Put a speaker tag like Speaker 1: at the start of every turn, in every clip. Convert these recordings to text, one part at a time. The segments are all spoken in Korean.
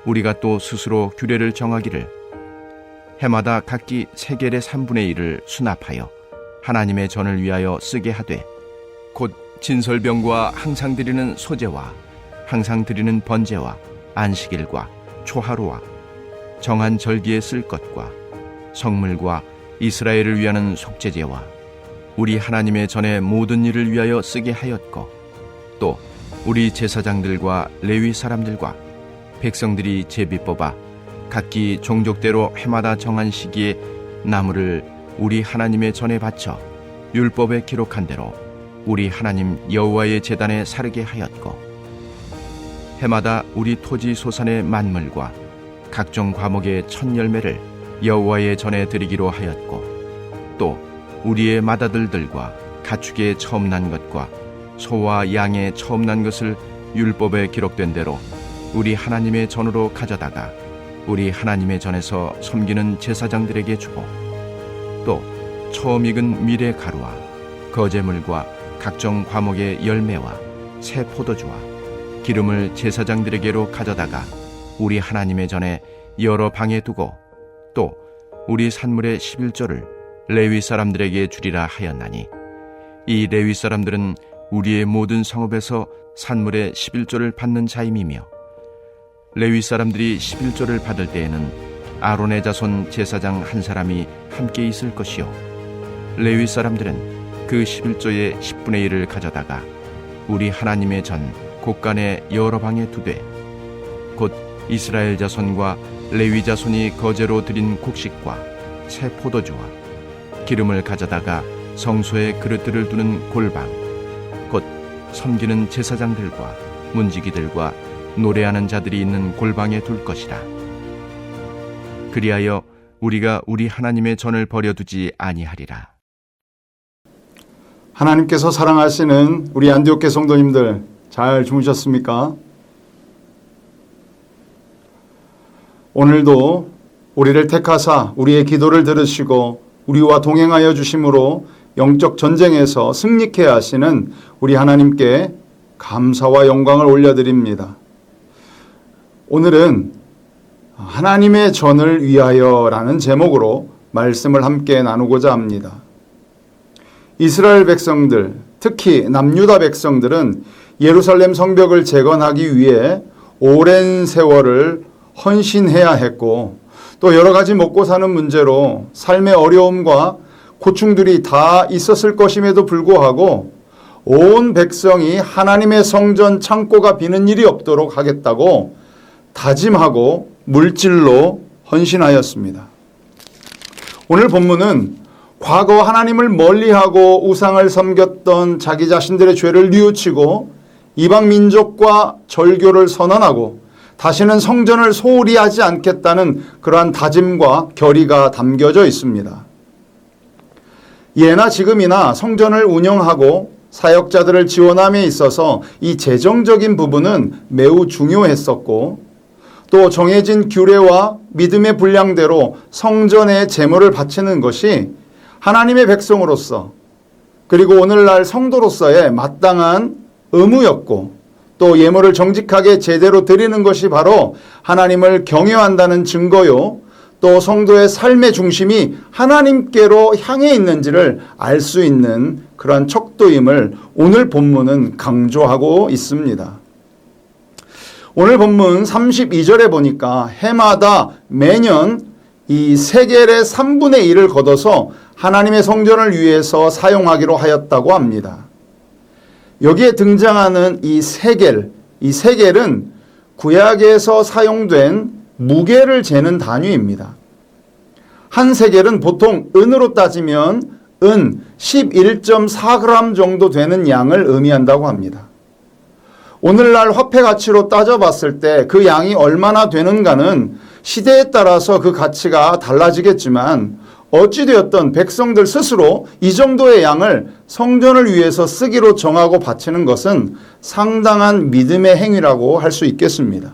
Speaker 1: 우리가 또 스스로 규례를 정하기를 해마다 각기 세겔의 3분의 1을 수납하여 하나님의 전을 위하여 쓰게 하되 곧 진설병과 항상 드리는 소제와 항상 드리는 번제와 안식일과 초하루와 정한 절기에 쓸 것과 성물과 이스라엘을 위하는 속죄제와 우리 하나님의 전의 모든 일을 위하여 쓰게 하였고 또 우리 제사장들과 레위 사람들과 백성들이 제비 뽑아 각기 종족대로 해마다 정한 시기에 나무를 우리 하나님의 전에 바쳐 율법에 기록한 대로 우리 하나님 여호와의 제단에 사르게 하였고 해마다 우리 토지 소산의 만물과 각종 과목의 첫 열매를 여호와의 전에 드리기로 하였고 또 우리의 맏아들들과 가축의 처음 난 것과 소와 양의 처음 난 것을 율법에 기록된 대로 우리 하나님의 전으로 가져다가 우리 하나님의 전에서 섬기는 제사장들에게 주고 또 처음 익은 밀의 가루와 거제물과 각종 과목의 열매와 새 포도주와 기름을 제사장들에게로 가져다가 우리 하나님의 전에 여러 방에 두고 또 우리 산물의 11조를 레위 사람들에게 주리라 하였나니 이 레위 사람들은 우리의 모든 성읍에서 산물의 11조를 받는 자임이며 레위 사람들이 11조를 받을 때에는 아론의 자손 제사장 한 사람이 함께 있을 것이요 레위 사람들은 그 11조의 10분의 1을 가져다가 우리 하나님의 전 곳간의 여러 방에 두되 곧 이스라엘 자손과 레위 자손이 거제로 드린 곡식과 새 포도주와 기름을 가져다가 성소에 그릇들을 두는 골방 곧 섬기는 제사장들과 문지기들과 노래하는 자들이 있는 골방에 둘 것이라. 그리하여 우리가 우리 하나님의 전을 버려두지 아니하리라.
Speaker 2: 하나님께서 사랑하시는 우리 안디옥교 성도님들 잘 주무셨습니까? 오늘도 우리를 택하사 우리의 기도를 들으시고 우리와 동행하여 주심으로 영적 전쟁에서 승리케 하시는 우리 하나님께 감사와 영광을 올려드립니다. 오늘은 하나님의 전을 위하여라는 제목으로 말씀을 함께 나누고자 합니다. 이스라엘 백성들, 특히 남유다 백성들은 예루살렘 성벽을 재건하기 위해 오랜 세월을 헌신해야 했고 또 여러 가지 먹고 사는 문제로 삶의 어려움과 고충들이 다 있었을 것임에도 불구하고 온 백성이 하나님의 성전 창고가 비는 일이 없도록 하겠다고 다짐하고 물질로 헌신하였습니다. 오늘 본문은 과거 하나님을 멀리하고 우상을 섬겼던 자기 자신들의 죄를 뉘우치고 이방 민족과 절교를 선언하고 다시는 성전을 소홀히 하지 않겠다는 그러한 다짐과 결의가 담겨져 있습니다. 예나 지금이나 성전을 운영하고 사역자들을 지원함에 있어서 이 재정적인 부분은 매우 중요했었고 또 정해진 규례와 믿음의 분량대로 성전에 제물을 바치는 것이 하나님의 백성으로서 그리고 오늘날 성도로서의 마땅한 의무였고 또 예물을 정직하게 제대로 드리는 것이 바로 하나님을 경외한다는 증거요 또 성도의 삶의 중심이 하나님께로 향해 있는지를 알 수 있는 그러한 척도임을 오늘 본문은 강조하고 있습니다. 오늘 본문 32절에 보니까 해마다 매년 이 세겔의 3분의 1을 걷어서 하나님의 성전을 위해서 사용하기로 하였다고 합니다. 여기에 등장하는 이 세겔은 구약에서 사용된 무게를 재는 단위입니다. 한 세겔은 보통 은으로 따지면 은 11.4g 정도 되는 양을 의미한다고 합니다. 오늘날 화폐 가치로 따져봤을 때 그 양이 얼마나 되는가는 시대에 따라서 그 가치가 달라지겠지만 어찌되었든 백성들 스스로 이 정도의 양을 성전을 위해서 쓰기로 정하고 바치는 것은 상당한 믿음의 행위라고 할 수 있겠습니다.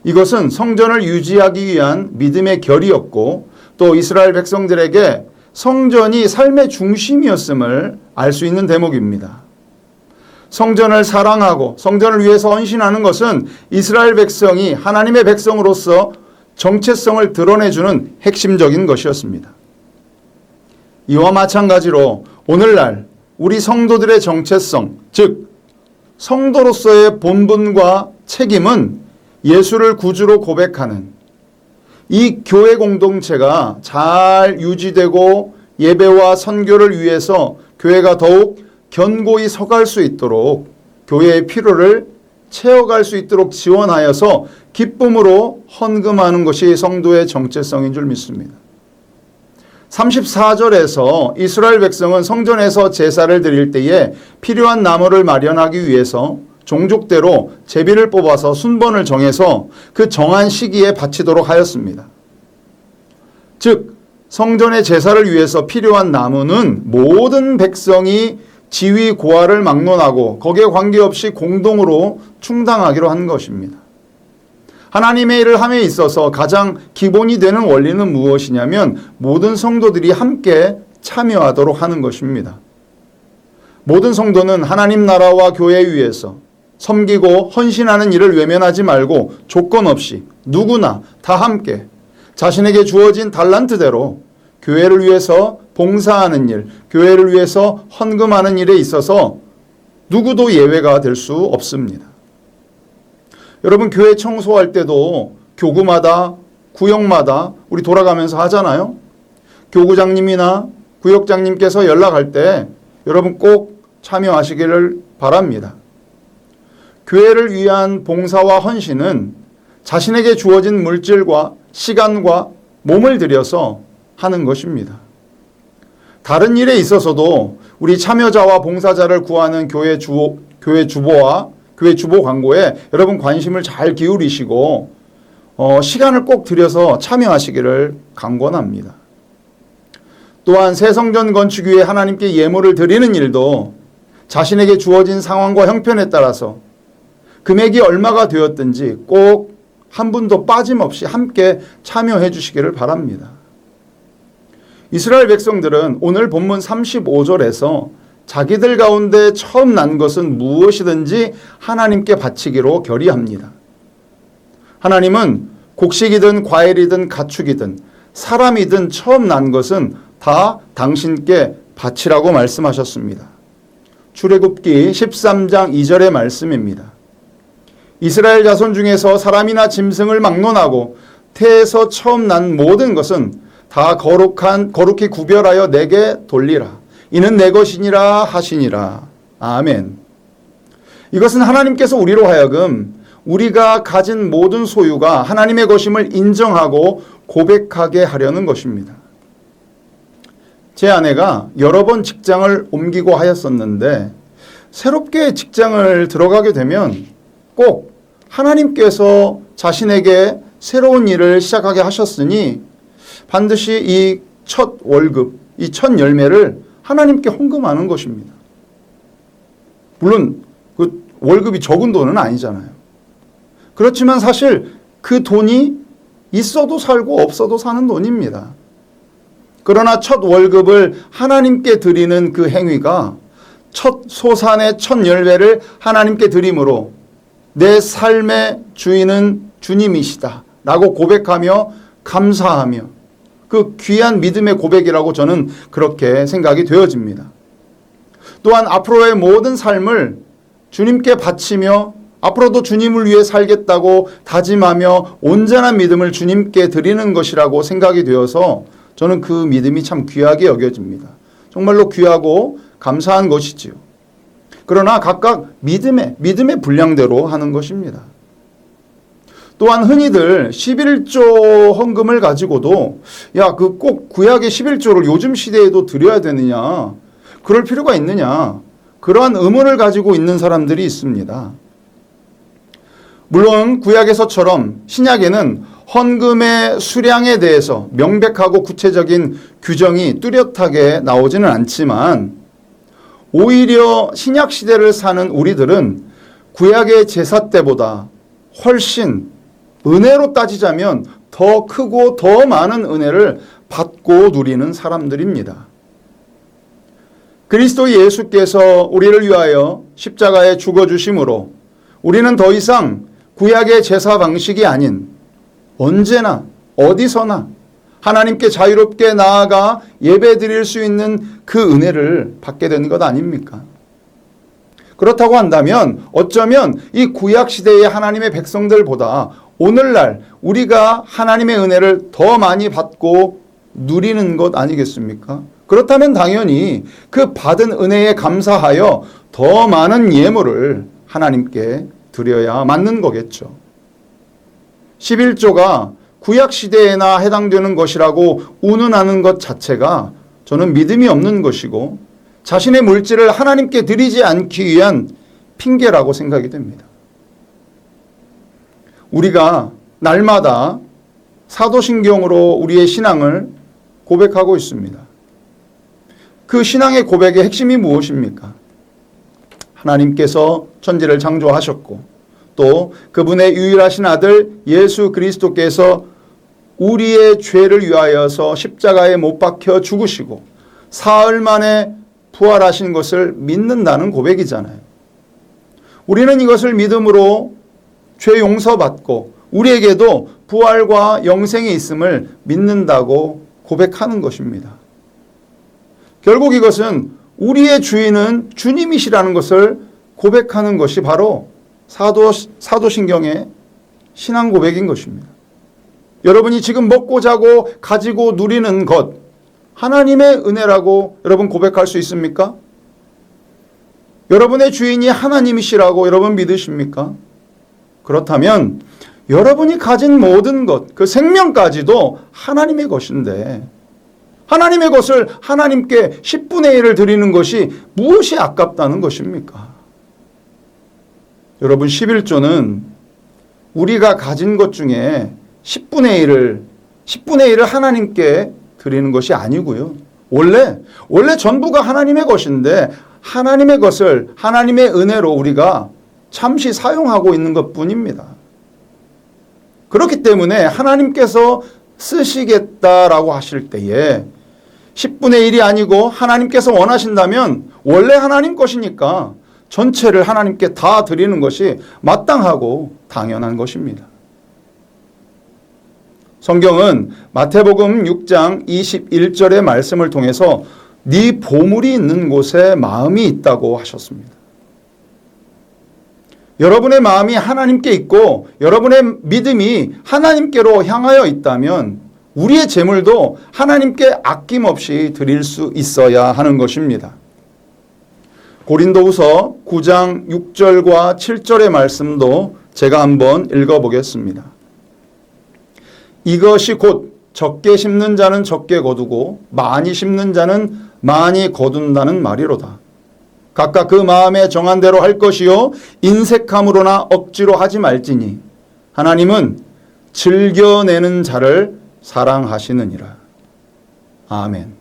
Speaker 2: 이것은 성전을 유지하기 위한 믿음의 결이었고 또 이스라엘 백성들에게 성전이 삶의 중심이었음을 알 수 있는 대목입니다. 성전을 사랑하고 성전을 위해서 헌신하는 것은 이스라엘 백성이 하나님의 백성으로서 정체성을 드러내주는 핵심적인 것이었습니다. 이와 마찬가지로 오늘날 우리 성도들의 정체성, 즉 성도로서의 본분과 책임은 예수를 구주로 고백하는 이 교회 공동체가 잘 유지되고 예배와 선교를 위해서 교회가 더욱 견고히 서갈 수 있도록 교회의 필요를 채워갈 수 있도록 지원하여서 기쁨으로 헌금하는 것이 성도의 정체성인 줄 믿습니다. 34절에서 이스라엘 백성은 성전에서 제사를 드릴 때에 필요한 나무를 마련하기 위해서 종족대로 제비를 뽑아서 순번을 정해서 그 정한 시기에 바치도록 하였습니다. 즉 성전의 제사를 위해서 필요한 나무는 모든 백성이 지위 고하를 막론하고 거기에 관계없이 공동으로 충당하기로 한 것입니다. 하나님의 일을 함에 있어서 가장 기본이 되는 원리는 무엇이냐면 모든 성도들이 함께 참여하도록 하는 것입니다. 모든 성도는 하나님 나라와 교회 위해서 섬기고 헌신하는 일을 외면하지 말고 조건 없이 누구나 다 함께 자신에게 주어진 달란트대로 교회를 위해서 봉사하는 일, 교회를 위해서 헌금하는 일에 있어서 누구도 예외가 될 수 없습니다. 여러분 교회 청소할 때도 교구마다 구역마다 우리 돌아가면서 하잖아요. 교구장님이나 구역장님께서 연락할 때 여러분 꼭 참여하시기를 바랍니다. 교회를 위한 봉사와 헌신은 자신에게 주어진 물질과 시간과 몸을 들여서 하는 것입니다. 다른 일에 있어서도 우리 참여자와 봉사자를 구하는 교회 주보와 교회 주보 광고에 여러분 관심을 잘 기울이시고 시간을 꼭 들여서 참여하시기를 강권합니다. 또한 새 성전 건축 위에 하나님께 예물을 드리는 일도 자신에게 주어진 상황과 형편에 따라서 금액이 얼마가 되었든지 꼭 한 분도 빠짐없이 함께 참여해 주시기를 바랍니다. 이스라엘 백성들은 오늘 본문 35절에서 자기들 가운데 처음 난 것은 무엇이든지 하나님께 바치기로 결의합니다. 하나님은 곡식이든 과일이든 가축이든 사람이든 처음 난 것은 다 당신께 바치라고 말씀하셨습니다. 출애굽기 13장 2절의 말씀입니다. 이스라엘 자손 중에서 사람이나 짐승을 막론하고 태에서 처음 난 모든 것은 다 거룩히 구별하여 내게 돌리라. 이는 내 것이니라 하시니라. 아멘. 이것은 하나님께서 우리로 하여금 우리가 가진 모든 소유가 하나님의 것임을 인정하고 고백하게 하려는 것입니다. 제 아내가 여러 번 직장을 옮기고 하였었는데 새롭게 직장을 들어가게 되면 꼭 하나님께서 자신에게 새로운 일을 시작하게 하셨으니 반드시 이 첫 월급, 이 첫 열매를 하나님께 헌금하는 것입니다. 물론 그 월급이 적은 돈은 아니잖아요. 그렇지만 사실 그 돈이 있어도 살고 없어도 사는 돈입니다. 그러나 첫 월급을 하나님께 드리는 그 행위가 첫 소산의 첫 열매를 하나님께 드림으로 내 삶의 주인은 주님이시다 라고 고백하며 감사하며 그 귀한 믿음의 고백이라고 저는 그렇게 생각이 되어집니다. 또한 앞으로의 모든 삶을 주님께 바치며 앞으로도 주님을 위해 살겠다고 다짐하며 온전한 믿음을 주님께 드리는 것이라고 생각이 되어서 저는 그 믿음이 참 귀하게 여겨집니다. 정말로 귀하고 감사한 것이지요. 그러나 각각 믿음의 분량대로 하는 것입니다. 또한 흔히들 11조 헌금을 가지고도 그 꼭 구약의 11조를 요즘 시대에도 드려야 되느냐, 그럴 필요가 있느냐, 그러한 의문을 가지고 있는 사람들이 있습니다. 물론 구약에서처럼 신약에는 헌금의 수량에 대해서 명백하고 구체적인 규정이 뚜렷하게 나오지는 않지만 오히려 신약 시대를 사는 우리들은 구약의 제사 때보다 훨씬 은혜로 따지자면 더 크고 더 많은 은혜를 받고 누리는 사람들입니다. 그리스도 예수께서 우리를 위하여 십자가에 죽어주심으로 우리는 더 이상 구약의 제사 방식이 아닌 언제나 어디서나 하나님께 자유롭게 나아가 예배 드릴 수 있는 그 은혜를 받게 되는 것 아닙니까? 그렇다고 한다면 어쩌면 이 구약 시대의 하나님의 백성들보다 오늘날 우리가 하나님의 은혜를 더 많이 받고 누리는 것 아니겠습니까? 그렇다면 당연히 그 받은 은혜에 감사하여 더 많은 예물을 하나님께 드려야 맞는 거겠죠. 11조가 구약 시대에나 해당되는 것이라고 운운하는 것 자체가 저는 믿음이 없는 것이고 자신의 물질을 하나님께 드리지 않기 위한 핑계라고 생각이 됩니다. 우리가 날마다 사도신경으로 우리의 신앙을 고백하고 있습니다. 그 신앙의 고백의 핵심이 무엇입니까? 하나님께서 천지를 창조하셨고 또 그분의 유일하신 아들 예수 그리스도께서 우리의 죄를 위하여서 십자가에 못 박혀 죽으시고 사흘 만에 부활하신 것을 믿는다는 고백이잖아요. 우리는 이것을 믿음으로 죄 용서받고 우리에게도 부활과 영생이 있음을 믿는다고 고백하는 것입니다. 결국 이것은 우리의 주인은 주님이시라는 것을 고백하는 것이 바로 사도신경의 신앙 고백인 것입니다. 여러분이 지금 먹고 자고 가지고 누리는 것 하나님의 은혜라고 여러분 고백할 수 있습니까? 여러분의 주인이 하나님이시라고 여러분 믿으십니까? 그렇다면 여러분이 가진 모든 것, 그 생명까지도 하나님의 것인데 하나님의 것을 하나님께 10분의 1을 드리는 것이 무엇이 아깝다는 것입니까? 여러분 11조는 우리가 가진 것 중에 10분의 1을 하나님께 드리는 것이 아니고요. 원래 전부가 하나님의 것인데 하나님의 것을 하나님의 은혜로 우리가 잠시 사용하고 있는 것뿐입니다. 그렇기 때문에 하나님께서 쓰시겠다라고 하실 때에 10분의 1이 아니고 하나님께서 원하신다면 원래 하나님 것이니까 전체를 하나님께 다 드리는 것이 마땅하고 당연한 것입니다. 성경은 마태복음 6장 21절의 말씀을 통해서 네 보물이 있는 곳에 마음이 있다고 하셨습니다. 여러분의 마음이 하나님께 있고 여러분의 믿음이 하나님께로 향하여 있다면 우리의 재물도 하나님께 아낌없이 드릴 수 있어야 하는 것입니다. 고린도후서 9장 6절과 7절의 말씀도 제가 한번 읽어보겠습니다. 이것이 곧 적게 심는 자는 적게 거두고 많이 심는 자는 많이 거둔다는 말이로다. 각각 그 마음에 정한 대로 할 것이요 인색함으로나 억지로 하지 말지니 하나님은 즐겨내는 자를 사랑하시느니라. 아멘.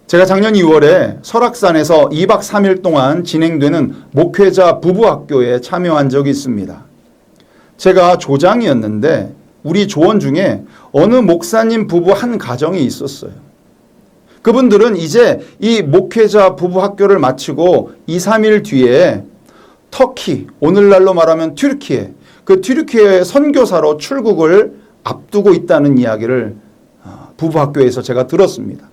Speaker 2: 제가 작년 2월에 설악산에서 2박 3일 동안 진행되는 목회자 부부학교에 참여한 적이 있습니다. 제가 조장이었는데 우리 조원 중에 어느 목사님 부부 한 가정이 있었어요. 그분들은 이제 이 목회자 부부학교를 마치고 2, 3일 뒤에 터키, 오늘날로 말하면 튀르키예, 그 튀르키예 선교사로 출국을 앞두고 있다는 이야기를 부부학교에서 제가 들었습니다.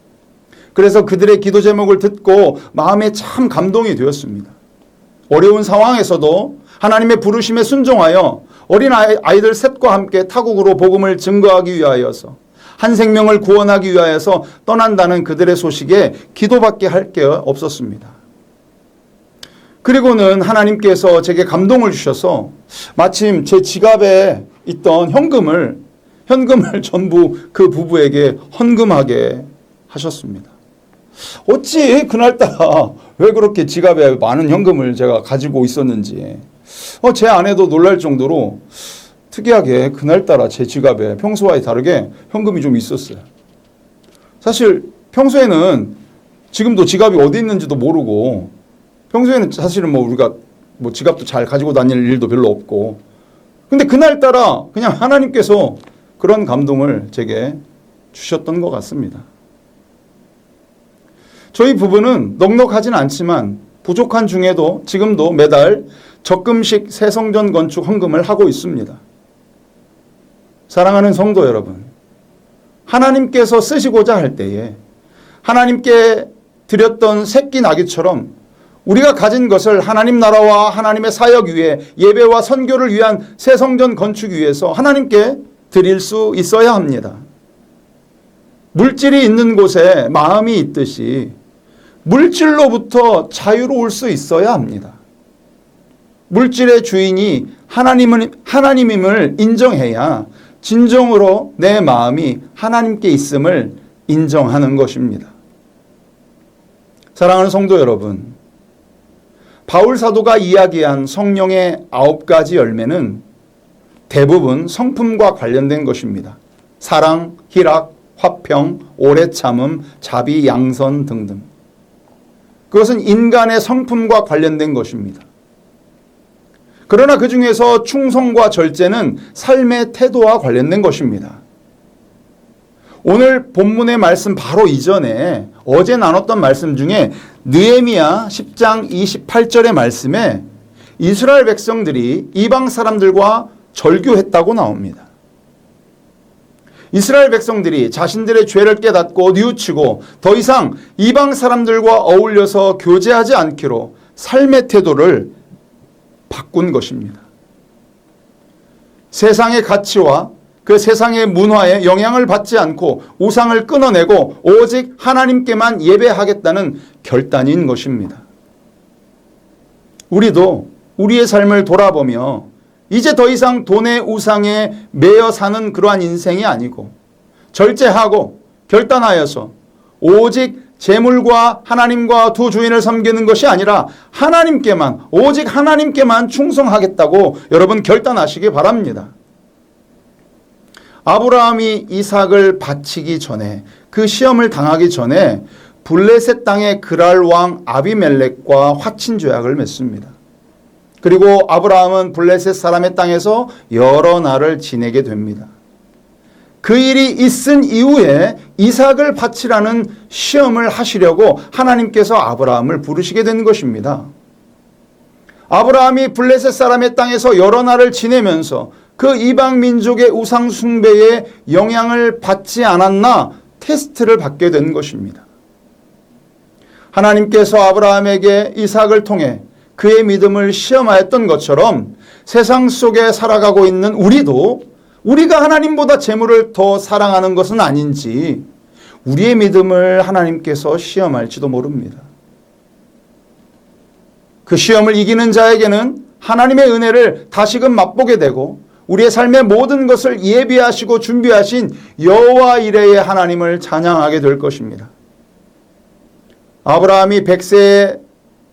Speaker 2: 그래서 그들의 기도 제목을 듣고 마음에 참 감동이 되었습니다. 어려운 상황에서도 하나님의 부르심에 순종하여 어린 아이들 셋과 함께 타국으로 복음을 증거하기 위하여서 한 생명을 구원하기 위하여서 떠난다는 그들의 소식에 기도밖에 할 게 없었습니다. 그리고는 하나님께서 제게 감동을 주셔서 마침 제 지갑에 있던 현금을 전부 그 부부에게 헌금하게 하셨습니다. 어찌 그날따라 왜 그렇게 지갑에 많은 현금을 제가 가지고 있었는지 제 아내도 놀랄 정도로 특이하게 그날따라 제 지갑에 평소와 다르게 현금이 좀 있었어요. 사실 평소에는 지금도 지갑이 어디 있는지도 모르고 평소에는 사실은 우리가 지갑도 잘 가지고 다닐 일도 별로 없고 근데 그날따라 그냥 하나님께서 그런 감동을 제게 주셨던 것 같습니다. 저희 부부는 넉넉하진 않지만 부족한 중에도 지금도 매달 적금식 새성전 건축 헌금을 하고 있습니다. 사랑하는 성도 여러분, 하나님께서 쓰시고자 할 때에 하나님께 드렸던 새끼 나귀처럼 우리가 가진 것을 하나님 나라와 하나님의 사역 위에 예배와 선교를 위한 새성전 건축 위해서 하나님께 드릴 수 있어야 합니다. 물질이 있는 곳에 마음이 있듯이 물질로부터 자유로울 수 있어야 합니다. 물질의 주인이 하나님임을 인정해야 진정으로 내 마음이 하나님께 있음을 인정하는 것입니다. 사랑하는 성도 여러분, 바울 사도가 이야기한 성령의 9가지 열매는 대부분 성품과 관련된 것입니다. 사랑, 희락, 화평, 오래 참음, 자비, 양선 등등. 그것은 인간의 성품과 관련된 것입니다. 그러나 그 중에서 충성과 절제는 삶의 태도와 관련된 것입니다. 오늘 본문의 말씀 바로 이전에 어제 나눴던 말씀 중에 느헤미야 10장 28절의 말씀에 이스라엘 백성들이 이방 사람들과 절교했다고 나옵니다. 이스라엘 백성들이 자신들의 죄를 깨닫고 뉘우치고 더 이상 이방 사람들과 어울려서 교제하지 않기로 삶의 태도를 바꾼 것입니다. 세상의 가치와 그 세상의 문화에 영향을 받지 않고 우상을 끊어내고 오직 하나님께만 예배하겠다는 결단인 것입니다. 우리도 우리의 삶을 돌아보며 이제 더 이상 돈의 우상에 매여 사는 그러한 인생이 아니고 절제하고 결단하여서 오직 재물과 하나님과 두 주인을 섬기는 것이 아니라 하나님께만, 오직 하나님께만 충성하겠다고 여러분 결단하시기 바랍니다. 아브라함이 이삭을 바치기 전에, 그 시험을 당하기 전에 블레셋 땅의 그랄 왕 아비멜렉과 화친 조약을 맺습니다. 그리고 아브라함은 블레셋 사람의 땅에서 여러 날을 지내게 됩니다. 그 일이 있은 이후에 이삭을 바치라는 시험을 하시려고 하나님께서 아브라함을 부르시게 된 것입니다. 아브라함이 블레셋 사람의 땅에서 여러 날을 지내면서 그 이방 민족의 우상 숭배에 영향을 받지 않았나 테스트를 받게 된 것입니다. 하나님께서 아브라함에게 이삭을 통해 그의 믿음을 시험하였던 것처럼 세상 속에 살아가고 있는 우리도 우리가 하나님보다 재물을 더 사랑하는 것은 아닌지 우리의 믿음을 하나님께서 시험할지도 모릅니다. 그 시험을 이기는 자에게는 하나님의 은혜를 다시금 맛보게 되고 우리의 삶의 모든 것을 예비하시고 준비하신 여호와 이레의 하나님을 찬양하게 될 것입니다. 아브라함이 100세의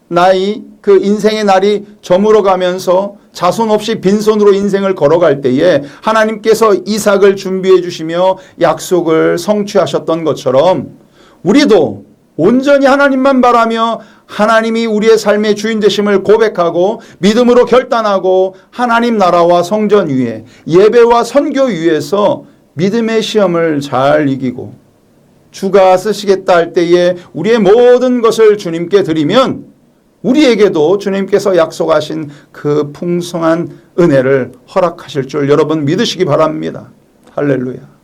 Speaker 2: 나이, 그 인생의 날이 저물어 가면서 자손 없이 빈손으로 인생을 걸어갈 때에 하나님께서 이삭을 준비해 주시며 약속을 성취하셨던 것처럼 우리도 온전히 하나님만 바라며 하나님이 우리의 삶의 주인 되심을 고백하고 믿음으로 결단하고 하나님 나라와 성전 위에 예배와 선교 위에서 믿음의 시험을 잘 이기고 주가 쓰시겠다 할 때에 우리의 모든 것을 주님께 드리면 우리에게도 주님께서 약속하신 그 풍성한 은혜를 허락하실 줄 여러분 믿으시기 바랍니다. 할렐루야.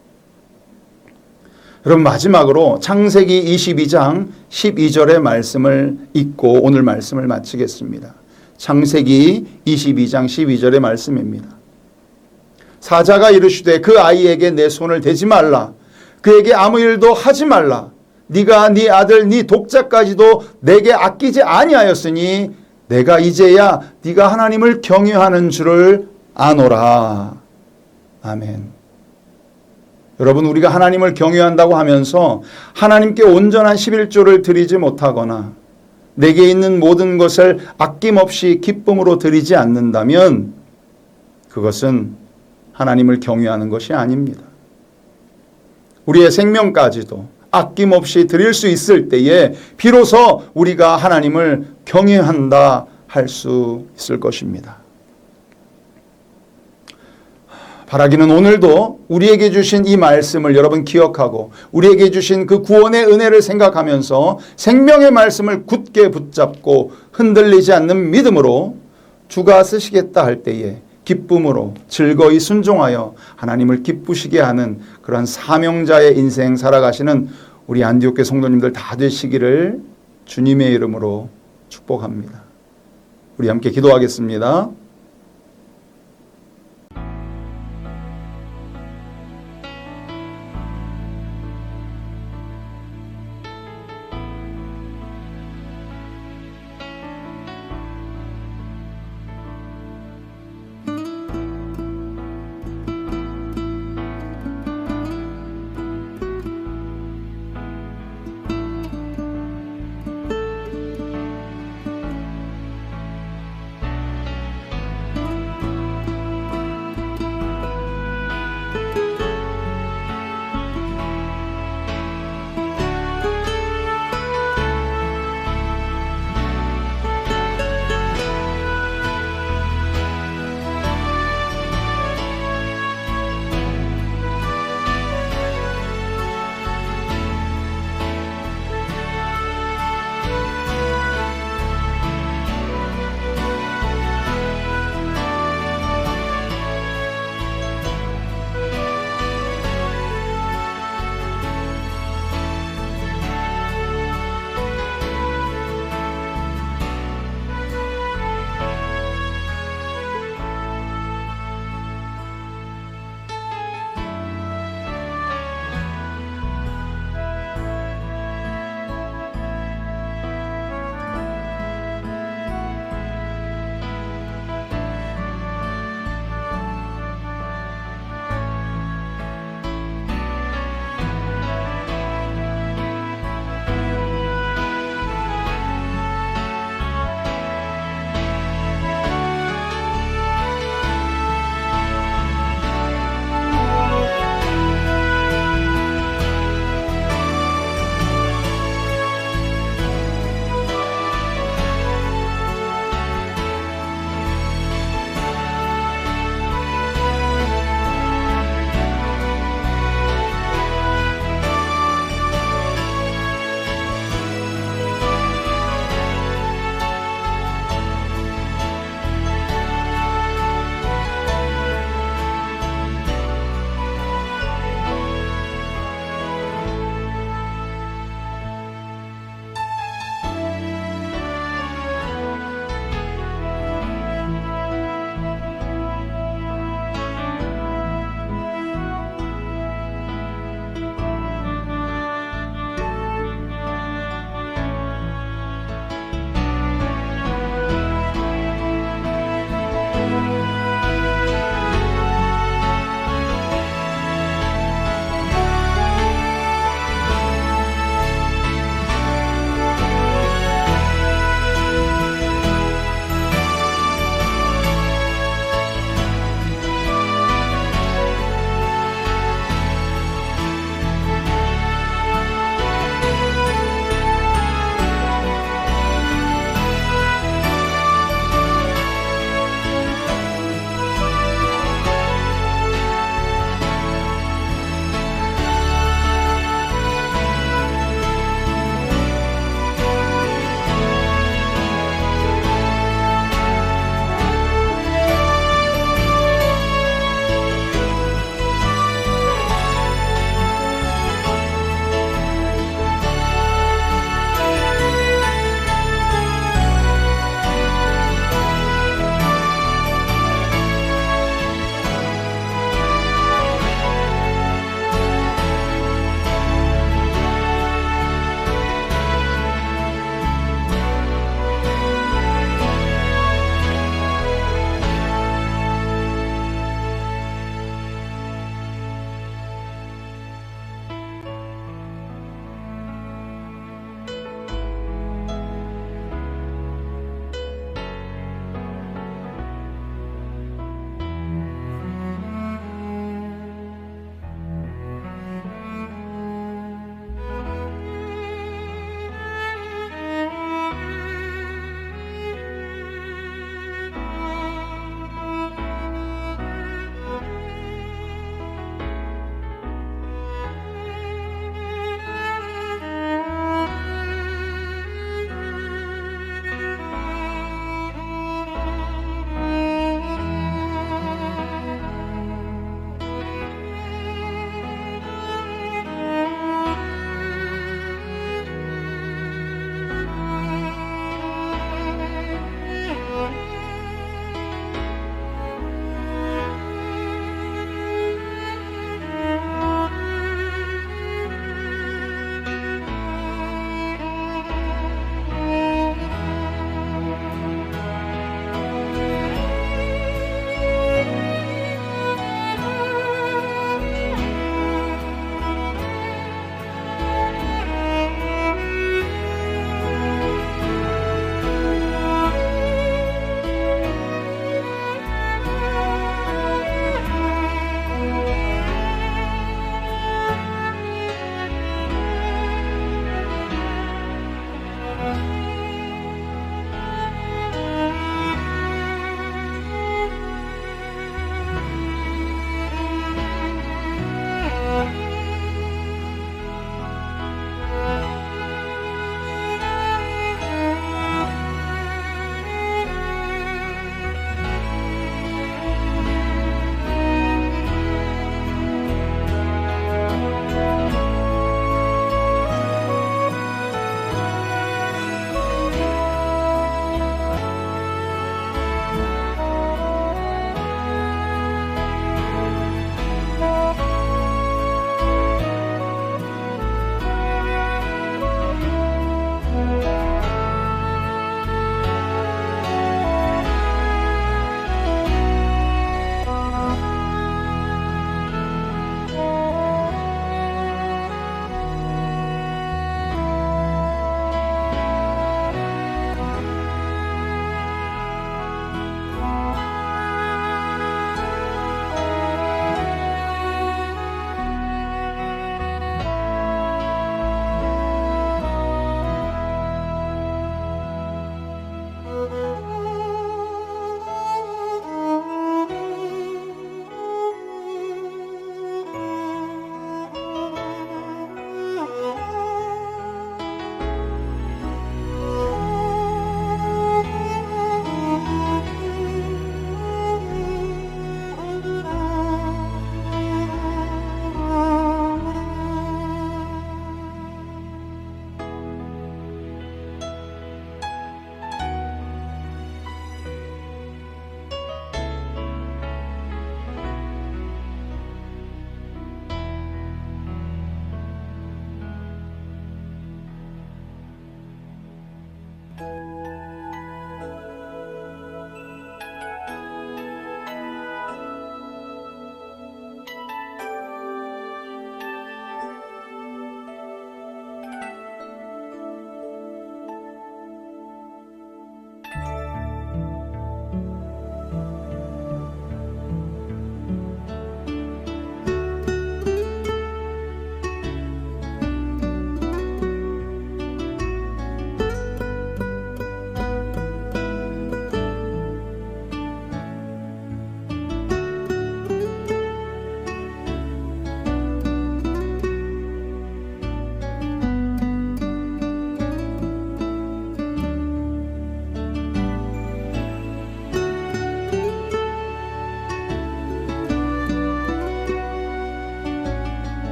Speaker 2: 여러분 마지막으로 창세기 22장 12절의 말씀을 읽고 오늘 말씀을 마치겠습니다. 창세기 22장 12절의 말씀입니다. 사자가 이르시되 그 아이에게 내 손을 대지 말라. 그에게 아무 일도 하지 말라. 네가 네 아들 네 독자까지도 내게 아끼지 아니하였으니 내가 이제야 네가 하나님을 경외하는 줄을 아노라. 아멘. 여러분 우리가 하나님을 경외한다고 하면서 하나님께 온전한 11조를 드리지 못하거나 내게 있는 모든 것을 아낌없이 기쁨으로 드리지 않는다면 그것은 하나님을 경외하는 것이 아닙니다. 우리의 생명까지도 아낌없이 드릴 수 있을 때에 비로소 우리가 하나님을 경외한다 할 수 있을 것입니다. 바라기는 오늘도 우리에게 주신 이 말씀을 여러분 기억하고 우리에게 주신 그 구원의 은혜를 생각하면서 생명의 말씀을 굳게 붙잡고 흔들리지 않는 믿음으로 주가 쓰시겠다 할 때에 기쁨으로 즐거이 순종하여 하나님을 기쁘시게 하는 그런 사명자의 인생 살아가시는 우리 안디옥교 성도님들 다 되시기를 주님의 이름으로 축복합니다. 우리 함께 기도하겠습니다.